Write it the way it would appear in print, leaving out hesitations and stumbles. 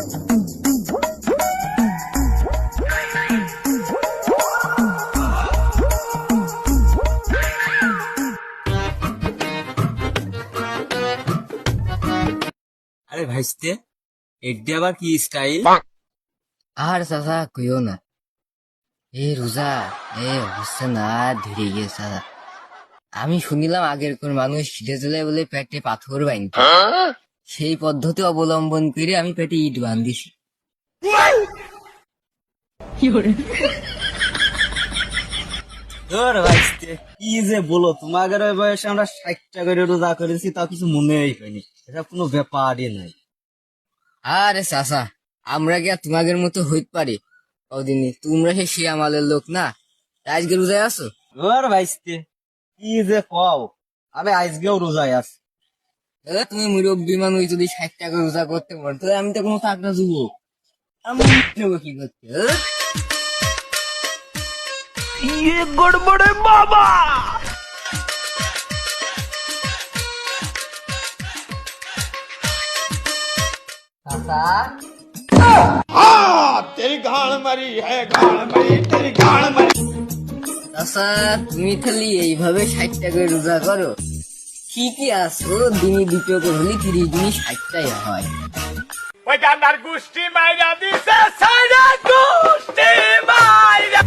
আরে ভাইস্তে, এডি আবার কি স্টাইল? আর চাচা কইও না, এই রোজা হচ্ছে না, ধীরে গিয়ে চাচা। আমি শুনিলাম আগের কোন মানুষ খিদে চলে বলে পেটে পাথর বাইন্ধ, সেই পদ্ধতি অবলম্বন করে আমি পেটে ইট বান্ধিছি। ধর ভাইস্তে, কি যে বলো, তোমাদের ওই বয়সে আমরা 60টা করে রোজা করেছি, তাও কিছু মনেই হয়নি। এটা কোনো ব্যাপারই নাই। আরে চাচা, আমরা কি আর তোমাদের মতো হইতে পারি? কদিনই তোমরা সে আমাদের লোক না, তাই আজকে রোজায় আছো। ধর ভাইস্তে, কি যে কও, আমি আজকেও রোজায় আছি। তুমি মুরব্বী মানুষ, যদি 60 টাকা রোজা করতে পারো তাহলে আমি তো কোনো টাকা যুবক, আমি নেবো কি করতে? চাচা, চাচা তুমি খালি এইভাবে 60 টাকা রোজা করো, ঠিকই আছো, দিনই 2 করে হলে 30 দিনই 60টাই হয়। ওই গান্ডার গোষ্ঠী মাইরা দিছে, সাইরা গোষ্ঠী মাইরা